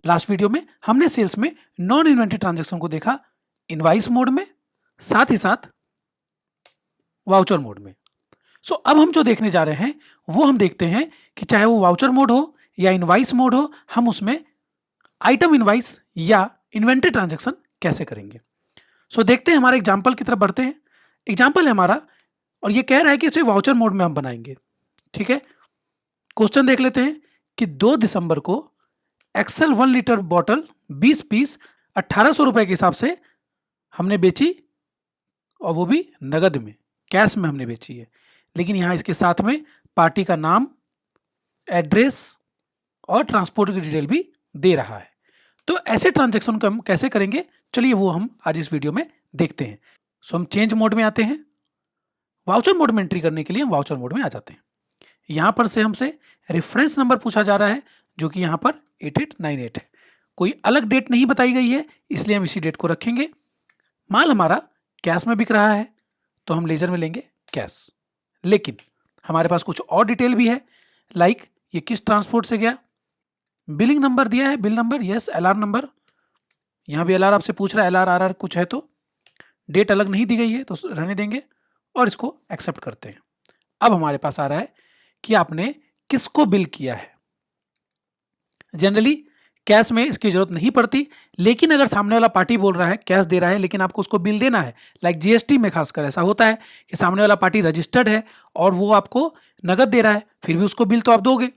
Last video में हमने sales में नॉन इन्वेंटरी ट्रांजैक्शन को देखा इनवाइस मोड में, साथ ही साथ वाउचर मोड में। सो अब हम जो देखने जा रहे हैं वो हम देखते हैं कि चाहे वो वाउचर मोड हो या इनवाइस मोड हो, हम उसमें आइटम इनवाइस या इन्वेंटरी ट्रांजैक्शन कैसे करेंगे। सो देखते हैं, हमारे एग्जाम्पल की तरफ बढ़ते हैं। एग्जाम्पल है हमारा और ये कह रहा है कि इसे वाउचर मोड में हम बनाएंगे। ठीक है, क्वेश्चन देख लेते हैं कि 2 दिसंबर को एक्सेल 1 लीटर बॉटल 20 पीस 1800 रुपए के हिसाब से हमने बेची, और वो भी नगद में, कैश में हमने बेची है। लेकिन यहां इसके साथ में पार्टी का नाम, एड्रेस और ट्रांसपोर्ट की डिटेल भी दे रहा है। तो ऐसे ट्रांजैक्शन को हम कैसे करेंगे, चलिए वो हम आज इस वीडियो में देखते हैं। सो हम चेंज मोड में आते हैं। वाउचर मोड में एंट्री करने के लिए हम वाउचर मोड में आ जाते हैं। यहां पर से हमसे रेफरेंस नंबर पूछा जा रहा है जो कि यहां पर 8898 है। कोई अलग डेट नहीं बताई गई है, इसलिए हम इसी डेट को रखेंगे। माल हमारा कैश में बिक रहा है तो हम लेजर में लेंगे कैश। लेकिन हमारे पास कुछ और डिटेल भी है, लाइक ये किस ट्रांसपोर्ट से गया, बिलिंग नंबर दिया है, bill number, yes, LR number, यहां भी एलआर आपसे पूछ रहा है, एलआर आरआर कुछ है तो, डेट अलग नहीं दी गई है तो रहने देंगे और इसको एक्सेप्ट करते हैं। अब हमारे पास आ रहा है कि आपने किसको बिल किया है। जनरली कैश में इसकी जरूरत नहीं पड़ती, लेकिन अगर सामने वाला पार्टी बोल रहा है कैश दे रहा है लेकिन आपको उसको बिल देना है, लाइक जीएसटी में खासकर ऐसा होता है कि सामने वाला पार्टी रजिस्टर्ड है और वो आपको नगद दे रहा है, फिर भी उसको बिल तो आप दोगे,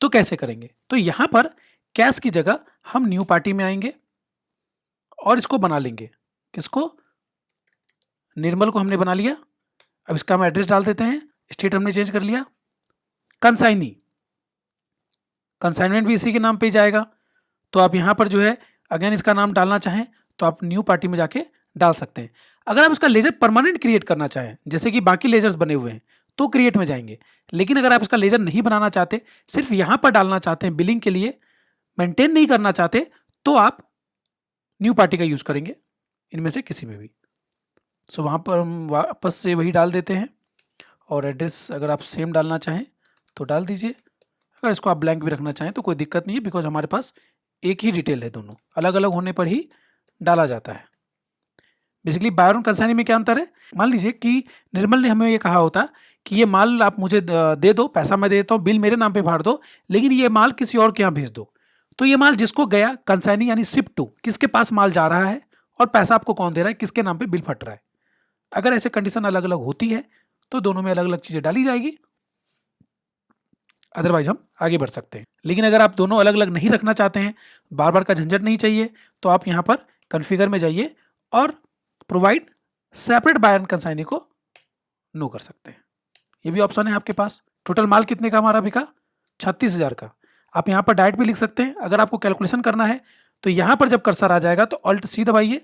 तो कैसे करेंगे। तो यहां पर कैश की जगह हम न्यू पार्टी में आएंगे और इसको बना लेंगे। किसको, निर्मल को हमने बना लिया। अब इसका हम एड्रेस डाल देते हैं, स्टेट हमने चेंज कर लिया। कंसाइनी, कंसाइनमेंट भी इसी के नाम पे जाएगा, तो आप यहां पर जो है अगेन इसका नाम डालना चाहें तो आप न्यू पार्टी में जाके डाल सकते हैं। अगर आप इसका लेजर परमानेंट क्रिएट करना चाहें जैसे कि बाकी लेजर्स बने हुए हैं तो क्रिएट में जाएंगे, लेकिन अगर आप इसका लेजर नहीं बनाना चाहते, सिर्फ यहां पर डालना चाहते हैं बिलिंग के लिए, मेंटेन नहीं करना चाहते, तो आप न्यू पार्टी का यूज करेंगे इनमें से किसी में भी। सो वहां पर हम वापस से वही डाल देते हैं और एड्रेस अगर आप सेम डालना चाहें तो डाल दीजिए। अगर इसको आप ब्लैंक भी रखना चाहें तो कोई दिक्कत नहीं है, बिकॉज हमारे पास एक ही डिटेल है, दोनों अलग अलग होने पर ही डाला जाता है। बेसिकली बायर और कंसाइनी में क्या अंतर है, मान लीजिए कि निर्मल ने हमें ये कहा होता कि ये माल आप मुझे दे दो, पैसा मैं दे देता हूँ, बिल मेरे नाम पे फाड़ दो, लेकिन ये माल किसी और के यहाँ भेज दो। तो ये माल जिसको गया कंसाइनी यानी शिप टू, किसके पास माल जा रहा है और पैसा आपको कौन दे रहा है, किसके नाम पे बिल फट रहा है। अगर ऐसे कंडीशन अलग अलग होती है तो दोनों में अलग अलग चीजें डाली जाएगी, अदरवाइज हम आगे बढ़ सकते हैं। लेकिन अगर आप दोनों अलग अलग नहीं रखना चाहते हैं, बार बार का झंझट नहीं चाहिए, तो आप यहाँ पर कॉन्फ़िगर में जाइए और provide separate buyer and consignee को नो कर सकते हैं। ये भी ऑप्शन है आपके पास। टोटल माल कितने का हमारा बिका, 36,000 का। आप यहाँ पर डायरेक्ट भी लिख सकते हैं। अगर आपको कैलकुलेशन करना है तो यहाँ पर जब कर्सर आ जाएगा तो ऑल्ट सी दबाइए,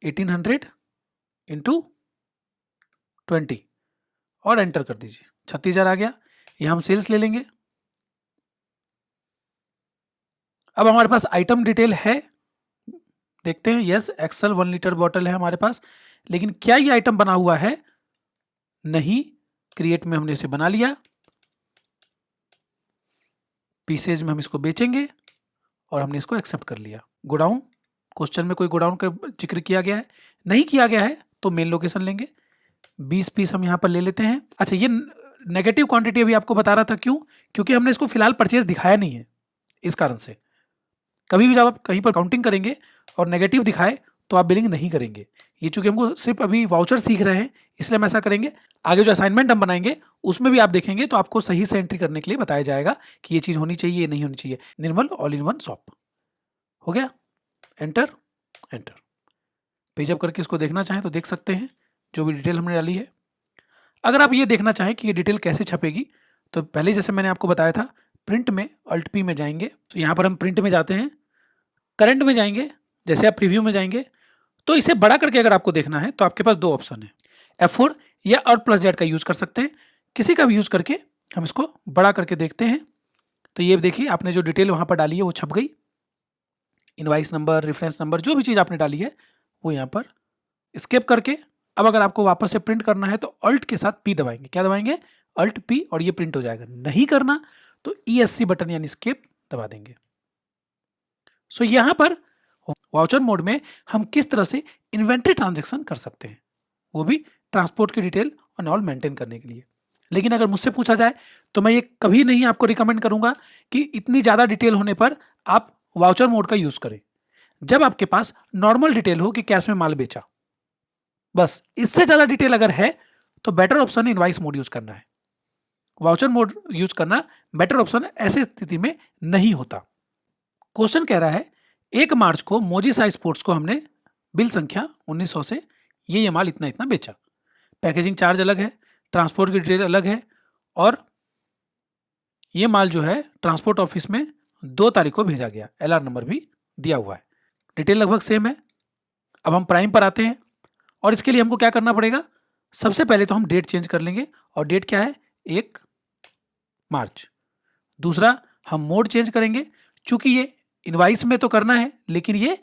1800 इंटू 20 और एंटर कर दीजिए, 36,000 आ गया। ये हम सेल्स ले लेंगे। अब हमारे पास आइटम डिटेल है, देखते हैं। यस, एक्सेल 1 लीटर बॉटल है हमारे पास, लेकिन क्या ये आइटम बना हुआ है, नहीं। क्रिएट में हमने इसे बना लिया, पीसेज में हम इसको बेचेंगे और हमने इसको एक्सेप्ट कर लिया। गोडाउन, क्वेश्चन में कोई गोडाउन का जिक्र किया गया है, नहीं किया गया है तो मेन लोकेशन लेंगे। 20 पीस हम यहाँ पर ले लेते हैं। अच्छा, ये नेगेटिव क्वांटिटी अभी आपको बता रहा था, क्यों, क्योंकि हमने इसको फिलहाल परचेज दिखाया नहीं है। इस कारण से कभी भी जब आप कहीं पर काउंटिंग करेंगे और नेगेटिव दिखाए तो आप बिलिंग नहीं करेंगे। ये चूंकि हमको सिर्फ अभी वाउचर सीख रहे हैं, इसलिए हम ऐसा करेंगे। आगे जो असाइनमेंट हम बनाएंगे उसमें भी आप देखेंगे तो आपको सही से एंट्री करने के लिए बताया जाएगा कि ये चीज होनी चाहिए, ये नहीं होनी चाहिए। निर्मल ऑल इन वन शॉप हो गया, एंटर एंटर। पेज अप करके इसको देखना चाहें तो देख सकते हैं जो भी डिटेल हमने डाली है। अगर आप ये देखना चाहें कि ये डिटेल कैसे छपेगी, तो पहले जैसे मैंने आपको बताया था, प्रिंट में अल्ट पी में जाएंगे, तो यहाँ पर हम प्रिंट में जाते हैं, करंट में जाएंगे। जैसे आप प्रीव्यू में जाएंगे तो इसे बड़ा करके अगर आपको देखना है तो आपके पास 2 ऑप्शन है, F4 या Alt+Z का यूज कर सकते हैं। किसी का भी यूज करके हम इसको बड़ा करके देखते हैं। तो ये देखिए, आपने जो डिटेल वहां पर डाली है वो छप गई। इनवाइस नंबर, रेफरेंस नंबर, जो भी चीज आपने डाली है वो यहाँ पर स्केप करके, अब अगर आपको वापस से प्रिंट करना है तो अल्ट के साथ पी दबाएंगे। क्या दबाएंगे, अल्ट पी, और ये प्रिंट हो जाएगा। नहीं करना तो ESC बटन यानी स्केप दबा देंगे। सो यहाँ पर वाउचर मोड में हम किस तरह से इन्वेंट्री ट्रांजैक्शन कर सकते हैं, वो भी ट्रांसपोर्ट की डिटेल और ऑल मेंटेन करने के लिए। लेकिन अगर मुझसे पूछा जाए तो मैं ये कभी नहीं आपको रिकमेंड करूंगा कि इतनी ज़्यादा डिटेल होने पर आप वाउचर मोड का यूज़ करें। जब आपके पास नॉर्मल डिटेल हो कि कैश में माल बेचा, बस इससे ज़्यादा डिटेल अगर है तो better option invoice mode use करना है। वाउचर मोड यूज़ करना बेटर ऑप्शन ऐसे स्थिति में नहीं होता। क्वेश्चन कह रहा है 1 मार्च को मोजी साई स्पोर्ट्स को हमने बिल संख्या 1900 से ये माल इतना इतना बेचा। पैकेजिंग चार्ज अलग है, ट्रांसपोर्ट की डिटेल अलग है, और ये माल जो है ट्रांसपोर्ट ऑफिस में 2 तारीख को भेजा गया, LR नंबर भी दिया हुआ है, डिटेल लगभग सेम है। अब हम प्राइम पर आते हैं और इसके लिए हमको क्या करना पड़ेगा, सबसे पहले तो हम डेट चेंज कर लेंगे और डेट क्या है 1 मार्च। दूसरा हम मोड चेंज करेंगे, चूंकि ये इनवाइस में तो करना है लेकिन ये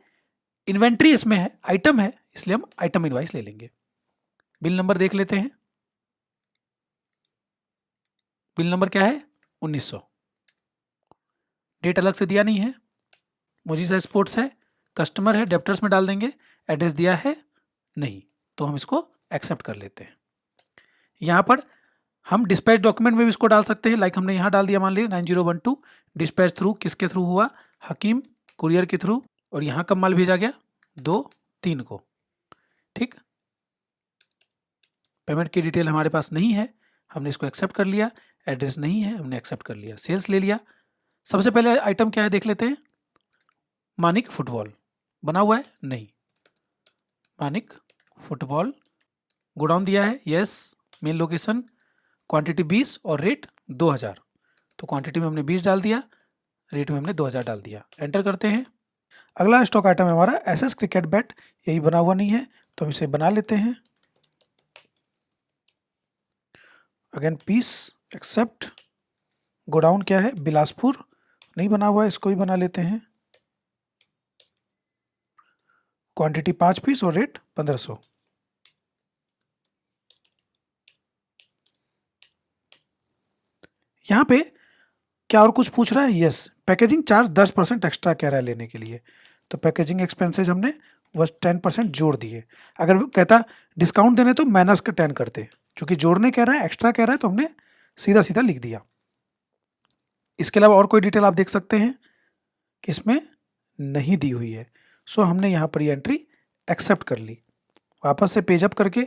इन्वेंट्री इसमें है, आइटम है, इसलिए हम आइटम इनवाइस ले लेंगे। बिल नंबर देख लेते हैं, बिल नंबर क्या है 1900, डेट अलग से दिया नहीं है, मोजीसा स्पोर्ट्स है, कस्टमर है, डेप्टर्स में डाल देंगे, एड्रेस दिया है नहीं, तो हम इसको एक्सेप्ट कर लेते हैं। यहाँ पर हम डिस्पैच डॉक्यूमेंट में भी इसको डाल सकते हैं, लाइक हमने यहाँ डाल दिया, मान लीजिए 9012 डिस्पैच थ्रू, किसके थ्रू हुआ, हकीम कुरियर के थ्रू, और यहाँ कब माल भेजा गया 2-3 को। ठीक, पेमेंट की डिटेल हमारे पास नहीं है, हमने इसको एक्सेप्ट कर लिया, एड्रेस नहीं है, हमने एक्सेप्ट कर लिया, सेल्स ले लिया। सबसे पहले आइटम क्या है देख लेते हैं, मानिक फुटबॉल बना हुआ है नहीं, मानिक फुटबॉल, गोडाउन दिया है यस, मेन लोकेशन, क्वांटिटी 20 और रेट 2000, तो क्वांटिटी में हमने 20 डाल दिया, रेट में हमने 2000 डाल दिया, एंटर करते हैं। अगला स्टॉक आइटम है हमारा SS क्रिकेट बैट, यही बना हुआ नहीं है तो हम इसे बना लेते हैं। अगेन पीस एक्सेप्ट, गोडाउन क्या है बिलासपुर, नहीं बना हुआ है, इसको भी बना लेते हैं, क्वांटिटी 5 पीस और रेट 1500। यहाँ पे क्या और कुछ पूछ रहा है, यस, पैकेजिंग चार्ज 10% एक्स्ट्रा कह रहा है लेने के लिए, तो पैकेजिंग एक्सपेंसेज हमने बस 10% जोड़ दिए। अगर वो कहता डिस्काउंट देने तो माइनस का 10 करते, क्योंकि जोड़ने कह रहा है, एक्स्ट्रा कह रहा है, तो हमने सीधा सीधा लिख दिया। इसके अलावा और कोई डिटेल आप देख सकते हैं कि इसमें नहीं दी हुई है, सो हमने यहाँ पर ये एंट्री एक्सेप्ट कर ली। वापस से पेज अप करके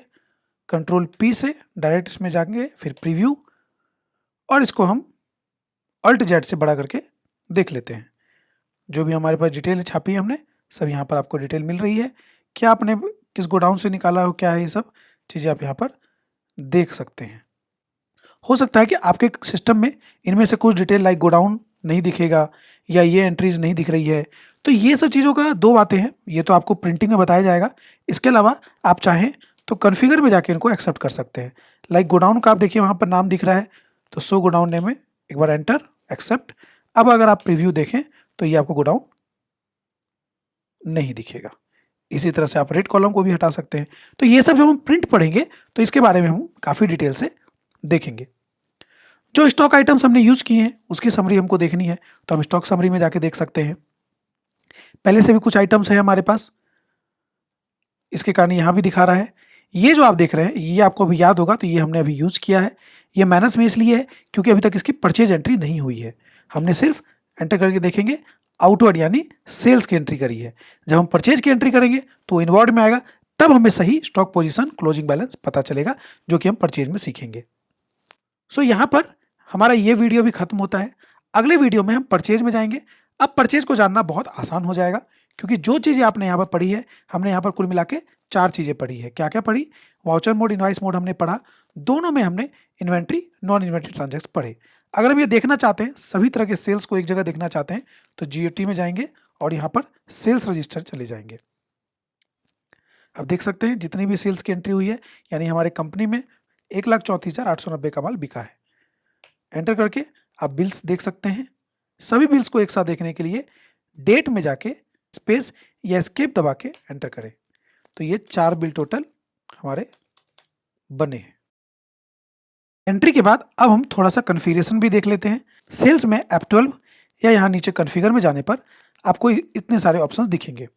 कंट्रोल P से डायरेक्ट इसमें जाएंगे, फिर प्रीव्यू, और इसको हम Alt Z से बड़ा करके देख लेते हैं। जो भी हमारे पास डिटेल छापी है हमने, सब यहाँ पर आपको डिटेल मिल रही है, क्या आपने किस गोडाउन से निकाला हो, क्या है, ये सब चीज़ें आप यहाँ पर देख सकते हैं। हो सकता है कि आपके सिस्टम में इनमें से कुछ डिटेल लाइक गोडाउन नहीं दिखेगा या ये एंट्रीज नहीं दिख रही है, तो ये सब चीज़ों का 2 बातें हैं, ये तो आपको प्रिंटिंग में बताया जाएगा। इसके अलावा आप चाहें तो कॉन्फ़िगर में जाके इनको एक्सेप्ट कर सकते हैं। लाइक गोडाउन का आप देखिए वहाँ पर नाम दिख रहा है, तो सो गोडाउन नेम में एक बार एंटर एक्सेप्ट। अब अगर आप प्रीव्यू देखें तो ये आपको गोडाउन नहीं दिखेगा। इसी तरह से आप रेड कॉलम को भी हटा सकते हैं। तो ये सब जब हम प्रिंट पढ़ेंगे तो इसके बारे में हम काफ़ी डिटेल से देखेंगे। जो स्टॉक आइटम्स हमने यूज किए हैं उसकी समरी हमको देखनी है, तो हम स्टॉक समरी में जाके देख सकते हैं। पहले से भी कुछ आइटम्स है हमारे पास, इसके कारण यहाँ भी दिखा रहा है। ये जो आप देख रहे हैं ये आपको अभी याद होगा, तो ये हमने अभी यूज किया है। ये माइनस में इसलिए है क्योंकि अभी तक इसकी परचेज एंट्री नहीं हुई है, हमने सिर्फ एंटर करके देखेंगे आउटवर्ड यानी सेल्स की एंट्री करी है। जब हम परचेज की एंट्री करेंगे तो इनवर्ड में आएगा, तब हमें सही स्टॉक पोजीशन क्लोजिंग बैलेंस पता चलेगा, जो कि हम परचेज में सीखेंगे। सो यहाँ पर हमारा ये वीडियो भी खत्म होता है। अगले वीडियो में हम परचेज में जाएंगे। अब परचेज को जानना बहुत आसान हो जाएगा, क्योंकि जो चीज़ें आपने यहाँ पर पढ़ी है, हमने यहाँ पर कुल मिला के 4 चीज़ें पढ़ी है। क्या क्या पढ़ी, वाउचर मोड, इनवाइस मोड हमने पढ़ा, दोनों में हमने इन्वेंट्री नॉन इन्वेंट्री ट्रांजैक्शन पढ़े। अगर हम ये देखना चाहते हैं, सभी तरह के सेल्स को एक जगह देखना चाहते हैं, तो GOT में जाएंगे और यहाँ पर सेल्स रजिस्टर चले जाएंगे। अब देख सकते हैं जितनी भी सेल्स की एंट्री हुई है, यानी हमारे कंपनी में 1,34,890 का माल बिका है। एंटर करके आप बिल्स देख सकते हैं। सभी बिल्स को एक साथ देखने के लिए डेट में जाके स्पेस या एस्केप दबा के एंटर करें, तो ये 4 बिल टोटल हमारे बने हैं। एंट्री के बाद अब हम थोड़ा सा कन्फिगरेशन भी देख लेते हैं। सेल्स में F12 या यहाँ नीचे कॉन्फ़िगर में जाने पर आपको इतने सारे ऑप्शंस दिखेंगे।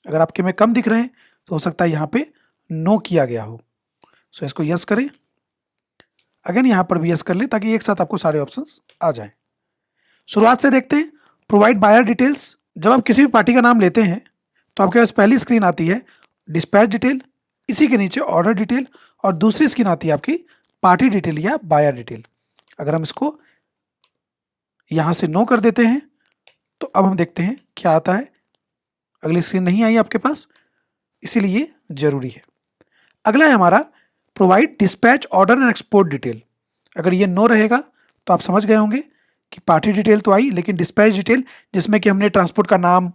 अगर आपके में कम दिख रहे हैं तो हो सकता है यहाँ पे नो किया गया हो। सो इसको यस करें, अगेन यहाँ पर भी यस कर लें ताकि एक साथ आपको सारे ऑप्शंस आ जाएं। शुरुआत से देखते हैं, प्रोवाइड बायर डिटेल्स। जब आप किसी भी पार्टी का नाम लेते हैं तो आपके पास पहली स्क्रीन आती है डिस्पैच डिटेल, इसी के नीचे ऑर्डर डिटेल, और दूसरी स्क्रीन आती है आपकी पार्टी डिटेल या बायर डिटेल। अगर हम इसको यहाँ से नो कर देते हैं तो अब हम देखते हैं क्या आता है। अगली स्क्रीन नहीं आई आपके पास, इसीलिए जरूरी है। अगला है हमारा provide dispatch order and export detail. अगर ये नो रहेगा तो आप समझ गए होंगे कि पार्टी डिटेल तो आई लेकिन डिस्पैच डिटेल, जिसमें कि हमने ट्रांसपोर्ट का नाम,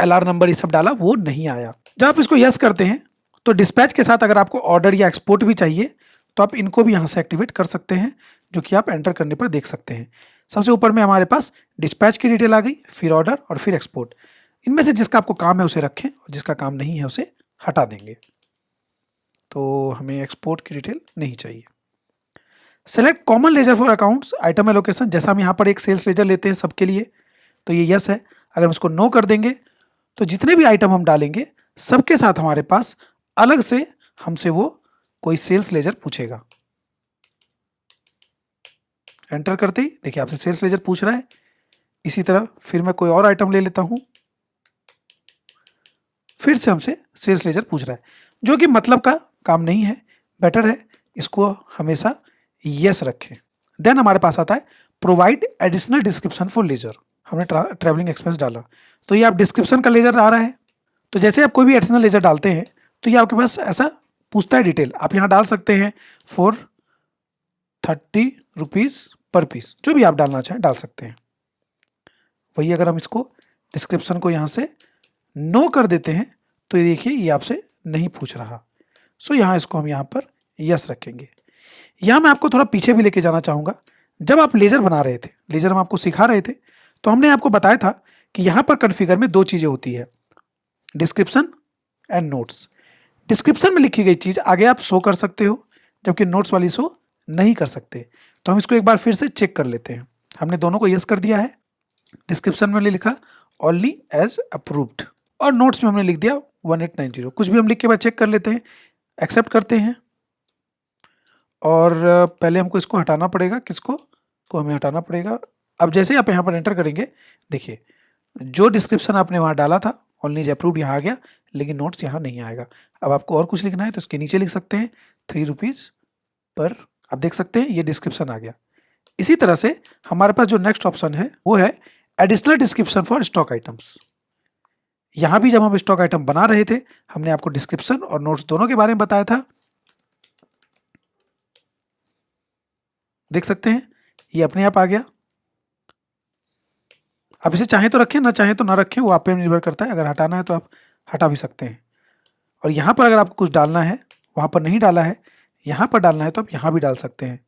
LR नंबर ये सब डाला, वो नहीं आया। जब आप इसको यस करते हैं तो डिस्पैच के साथ अगर आपको ऑर्डर या एक्सपोर्ट भी चाहिए तो आप इनको भी यहाँ से एक्टिवेट कर सकते हैं, जो कि आप एंटर करने पर देख सकते हैं। सबसे ऊपर में हमारे पास डिस्पैच की डिटेल आ गई, फिर ऑर्डर और फिर एक्सपोर्ट। इनमें से जिसका आपको काम है उसे रखें और जिसका काम नहीं है उसे हटा देंगे। तो हमें एक्सपोर्ट की डिटेल नहीं चाहिए। Select common ledger for accounts item allocation. जैसा हम यहाँ पर एक सेल्स लेजर लेते हैं सबके लिए, तो ये यस है। अगर हम इसको नो कर देंगे तो जितने भी आइटम हम डालेंगे सबके साथ हमारे पास अलग से हमसे वो कोई सेल्स लेजर पूछेगा। एंटर करते ही देखिए आपसे सेल्स लेजर पूछ रहा है। इसी तरह फिर मैं कोई और आइटम ले लेता हूं, फिर से हमसे सेल्स लेजर पूछ रहा है, जो कि मतलब का काम नहीं है। बेटर है इसको हमेशा यस रखें। देन हमारे पास आता है provide additional description for ledger. हमने ट्रैवलिंग एक्सपेंस डाला तो ये आप डिस्क्रिप्शन का लेजर आ रहा है। तो जैसे आप कोई भी एडिशनल लेजर डालते हैं तो ये आपके पास ऐसा पूछता है डिटेल। आप यहाँ डाल सकते हैं फॉर 30 रुपीज़ पर पीस, जो भी आप डालना चाहें डाल सकते हैं। वही अगर हम इसको डिस्क्रिप्शन को यहाँ से नो कर देते हैं तो ये देखिए ये आपसे नहीं पूछ रहा। सो यहाँ इसको हम यहाँ पर यस रखेंगे। यहाँ मैं आपको थोड़ा पीछे भी लेके जाना चाहूँगा। जब आप लेजर बना रहे थे, लेजर हम आपको सिखा रहे थे, तो हमने आपको बताया था कि यहाँ पर कॉन्फ़िगर में दो चीज़ें होती है, डिस्क्रिप्शन एंड नोट्स। डिस्क्रिप्शन में लिखी गई चीज़ आगे आप शो कर सकते हो, जबकि नोट्स वाली शो नहीं कर सकते। तो हम इसको एक बार फिर से चेक कर लेते हैं। हमने दोनों को यस कर दिया है। डिस्क्रिप्शन में लिखा ओनली एज अप्रूव्ड, और नोट्स में हमने लिख दिया 1890। कुछ भी हम लिख के बाद चेक कर लेते हैं, एक्सेप्ट करते हैं। और पहले हमको इसको हटाना पड़ेगा, किसको को हमें हटाना पड़ेगा। अब जैसे आप यहाँ पर एंटर करेंगे, देखिए जो डिस्क्रिप्शन आपने वहाँ डाला था ओनली एज अप्रूव्ड यहाँ आ गया, लेकिन नोट्स यहाँ नहीं आएगा। अब आपको और कुछ लिखना है तो इसके नीचे लिख सकते हैं 3 रुपीज़ पर। आप देख सकते हैं ये डिस्क्रिप्शन आ गया। इसी तरह से हमारे पास जो नेक्स्ट ऑप्शन है वो है additional description for stock items. यहाँ भी जब हम स्टॉक आइटम बना रहे थे हमने आपको डिस्क्रिप्शन और नोट्स दोनों के बारे में बताया था। देख सकते हैं ये अपने आप आ गया। आप इसे चाहें तो रखें, ना चाहें तो ना रखें, वो आप पे निर्भर करता है। अगर हटाना है तो आप हटा भी सकते हैं। और यहाँ पर अगर आपको कुछ डालना है, वहाँ पर नहीं डाला है, यहाँ पर डालना है तो आप यहाँ भी डाल सकते हैं।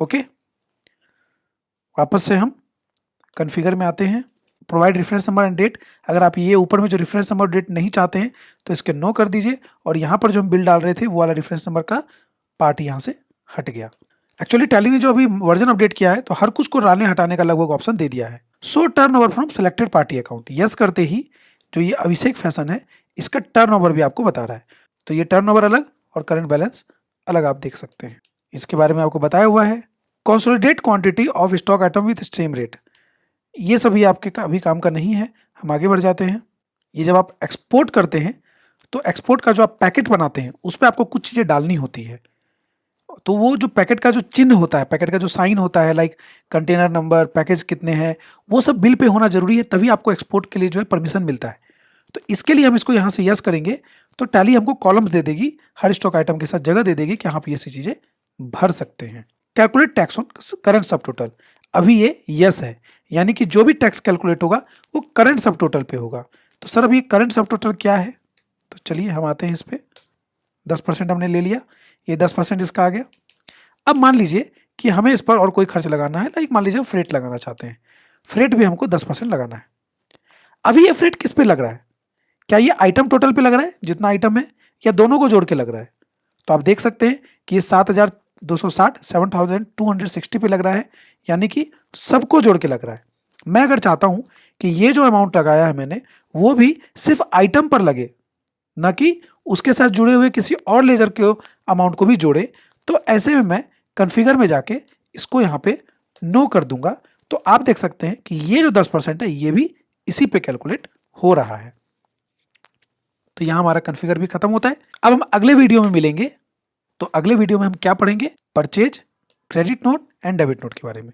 ओके, वापस से हम कॉन्फ़िगर में आते हैं, provide reference number and date. अगर आप ये ऊपर में जो रेफरेंस नंबर डेट नहीं चाहते हैं तो इसके नो कर दीजिए, और यहाँ पर जो हम बिल डाल रहे थे वो वाला रेफरेंस नंबर का पार्ट यहाँ से हट गया। एक्चुअली टैली ने जो अभी वर्जन अपडेट किया है तो हर कुछ को डालने हटाने का लगभग ऑप्शन दे दिया है। सो turn over from selected party account, yes करते ही जो ये अभिषेक फैशन है इसका टर्न ओवर भी आपको बता रहा है। तो ये टर्न ओवर अलग और करंट बैलेंस अलग आप देख सकते हैं। इसके बारे में आपको बताया हुआ है। Consolidate quantity of stock item with same rate, ये सभी आपके अभी काम का नहीं है। हम आगे बढ़ जाते हैं। ये जब आप एक्सपोर्ट करते हैं तो एक्सपोर्ट का जो आप पैकेट बनाते हैं उस पर आपको कुछ चीज़ें डालनी होती है। तो वो जो पैकेट का जो चिन्ह होता है, पैकेट का जो साइन होता है, लाइक कंटेनर नंबर, पैकेज कितने हैं, वो सब बिल पे होना जरूरी है, तभी आपको एक्सपोर्ट के लिए जो है परमिशन मिलता है। तो इसके लिए हम इसको यहाँ से यस करेंगे तो टैली हमको कॉलम्स दे देगी, हर स्टॉक आइटम के साथ जगह दे देगी कि आप ये सी चीज़ें भर सकते हैं। कैलकुलेट टैक्स ऑन करंट सब टोटल, अभी ये यस है, यानी कि जो भी टैक्स कैलकुलेट होगा वो करंट सब टोटल पे होगा। तो सर अभी करंट सब टोटल क्या है, तो चलिए हम आते हैं इस पर। 10% हमने ले लिया, ये 10% इसका आ गया। अब मान लीजिए कि हमें इस पर और कोई खर्च लगाना है, लाइक मान लीजिए हम फ्रेट लगाना चाहते हैं, फ्रेट भी हमको 10% लगाना है। अभी ये फ्रेट किस पे लग रहा है, क्या ये आइटम टोटल पे लग रहा है जितना आइटम है, या दोनों को जोड़ के लग रहा है? तो आप देख सकते हैं कि ये 7,000 260 7260 पे लग रहा है, यानी कि सबको जोड़ के लग रहा है। मैं अगर चाहता हूं कि ये जो अमाउंट लगाया है मैंने वो भी सिर्फ आइटम पर लगे, ना कि उसके साथ जुड़े हुए किसी और लेजर के अमाउंट को भी जोड़े, तो ऐसे में मैं कॉन्फ़िगर में जाके इसको यहाँ पे नो कर दूंगा। तो आप देख सकते हैं कि ये जो 10% है ये भी इसी पे कैलकुलेट हो रहा है। तो यहां हमारा कॉन्फ़िगर भी खत्म होता है। अब हम अगले वीडियो में मिलेंगे। तो अगले वीडियो में हम क्या पढ़ेंगे? Purchase, credit note and debit note के बारे में।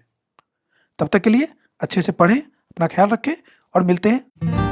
तब तक के लिए अच्छे से पढ़ें, अपना ख्याल रखें और मिलते हैं